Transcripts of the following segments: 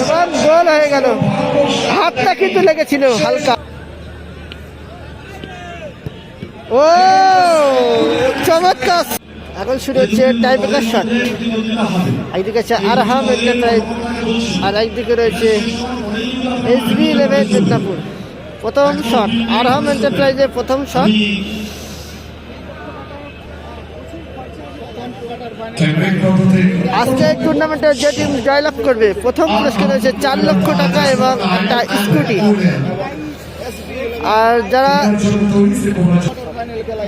এবং গোল হয়ে গেল। হাতটা কিন্তু লেগেছিল হালকা। ও চমৎকার! এখন শুরু হচ্ছে টাইব্রেকার শট। একদিকে আছে আরহাম এন্টারপ্রাইজ, আর একদিকে রয়েছে SB11 মেদিনীপুর। প্রথম শট আরহাম এন্টারপ্রাইজের প্রথম শট। আজকে টুর্নামেন্টে যে টিম জয়লাভ করবে প্রথম পুরস্কার রয়েছে 4 লক্ষ টাকা এবং একটা স্কুটি। আর যারা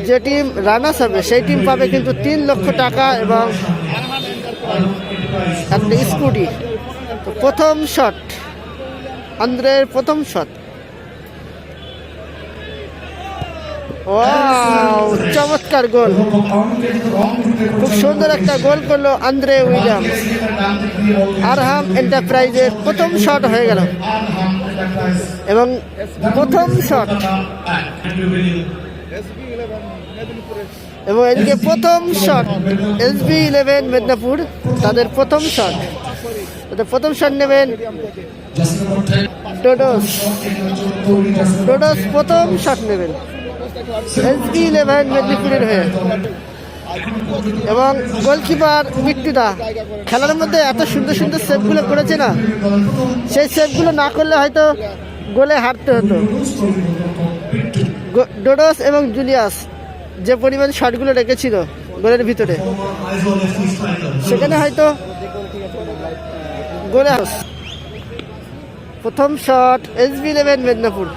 যে টিম রানার্স হবে সেই টিম পাবে কিন্তু 3 লক্ষ টাকা এবং একটা স্কুটি। তো প্রথম শট আন্দ্রের প্রথম শট। ওয়াও চমৎকার গোল! খুব সুন্দর একটা গোল করলো আন্দ্রে উইলিয়ামস। আরহাম এন্টারপ্রাইজের প্রথম শট হয়ে গেল এবং প্রথম শট, এবং এদিকে প্রথম শট SB11 মেদিনীপুর, তাদের প্রথম শট। তাদের প্রথম শট নেবেন ডোডোস। ডোডোস প্রথম শট নেবেন SB11 মেদিনীপুরের হয়ে। এবং গোলকিপার মিট্টুদা খেলার মধ্যে এত সুন্দর সুন্দর সেভগুলো করেছে না, সেই সেভগুলো না করলে হয়তো গোলে হারতে হতো। ডোডোস এবং জুলিয়াস যে পরিমাণ শটগুলো রেখেছিল গোলের ভিতরে, সেখানে হয়তো গোলে প্রথম শট SB11 মেদিনীপুর।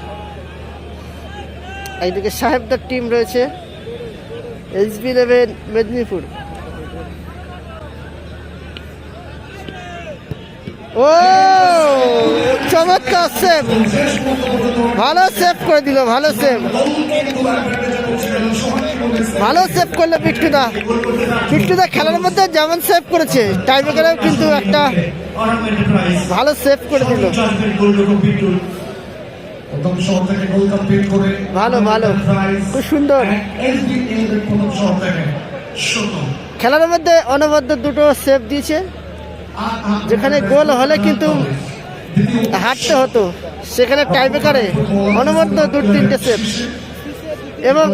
একদিকে সাহেবদার টিম রয়েছে SB11 মেদিনীপুর। ও চমৎকার সেভ! ভালো সেভ করে দিল, ভালো সেভ, ভালো সেভ করলো বিট্টুদা। বিট্টুদা খেলার মধ্যে যেমন সেভ করেছে টাইব্রেকারেও কিন্তু একটা ভালো সেভ করে দিল। ভালো ভালো, খুব সুন্দর। খেলার মধ্যে অনবদ্য দুটো সেভ দিয়েছে। যেখানে গোল হলে কিন্তু হারতে হতো, সেখানে টাইব্রেকারে অনবদ্য 2-3টে সেভ, এবং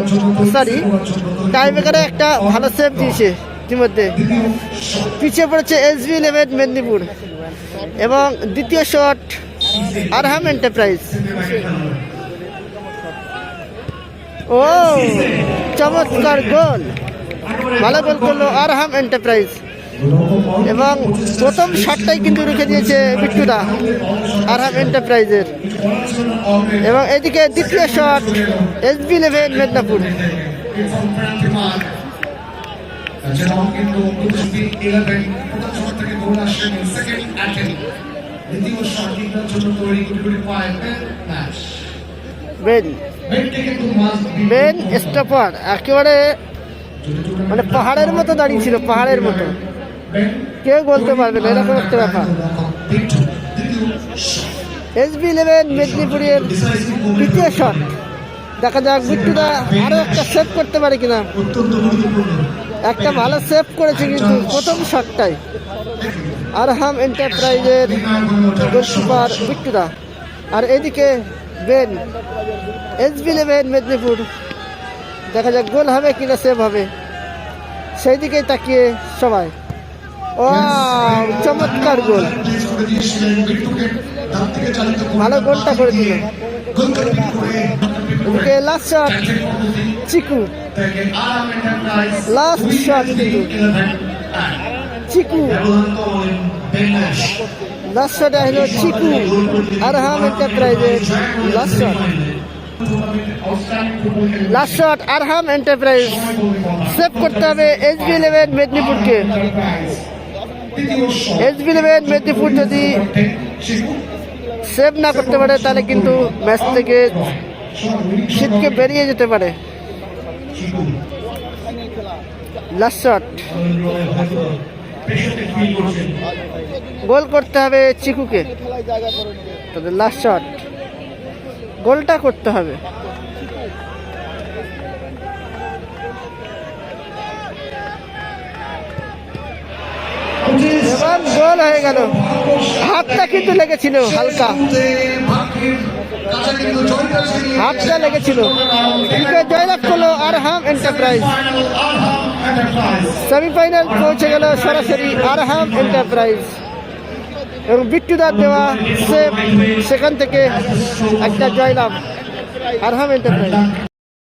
টাইব্রেকারে একটা ভালো সেভ দিয়েছে। ইতিমধ্যে পিছিয়ে পড়েছে SB11 মেদিনীপুর। এবং দ্বিতীয় শট আরহাম এন্টারপ্রাইজ। ও চমৎকার গোল! ভালো গোল করলো আরহাম এন্টারপ্রাইজ। এবং প্রথম শটটাই কিন্তু রেখে দিয়েছে বিট্টুদা আরহাম এন্টারপ্রাইজের। এবং এদিকে দ্বিতীয় shot SB11 Medinipur. Ben stopper একেবারে মানে পাহাড়ের মতো দাঁড়িয়ে ছিল, পাহাড়ের মতো, কেউ বলতে পারবে না এরকম একটা ব্যাপার। SB11 মেদিনীপুরের দ্বিতীয় শট। দেখা যাক বিট্টুদা আরো একটা সেভ করতে পারে কিনা। একটা ভালো সেভ করেছে কিন্তু প্রথম শটটাই আরহাম এন্টারপ্রাইজের গোলকিপার বিট্টুদা। আর এদিকে বেন SB11 মেদিনীপুর। দেখা যাক গোল হবে কিনা সেভ হবে, সেই দিকেই তাকিয়ে সবাই। ও চমৎকার গোল! ভালো গোলটা করে দিল। এদিকে লাস্ট শট চিকু, লাস্ট শট কিন্তু চিকু, লাস্ট শট হলো চিকু আরহাম এন্টারপ্রাইজের লাস্ট শট। লাস্ট শট আরহাম এন্টারপ্রাইজ। সেভ করতে হবে SB11 মেদিনীপুরকে। SB11 মেদিনীপুর যদি সেভ না করতে পারে তাহলে কিন্তু ম্যাচ থেকে শীতকে বেরিয়ে যেতে পারে। লাস্ট শট, গোল করতে হবে চিকুকে। তাদের লাস্ট শট, গোলটা করতে হবে। এবার গোল হয়ে গেল, হাতটা কিন্তু লেগেছিল হালকা, হাতটা লেগেছিল। ক্রিকেট জয়লাভ করলো আরহাম এন্টারপ্রাইজ, সেমিফাইনাল পৌঁছে গেল সরাসরি আরহাম এন্টারপ্রাইজ এবং বিট্টুদার দেওয়া সেভ, সেখান থেকে একটা জয়লাভ আরহাম এন্টারপ্রাইজ।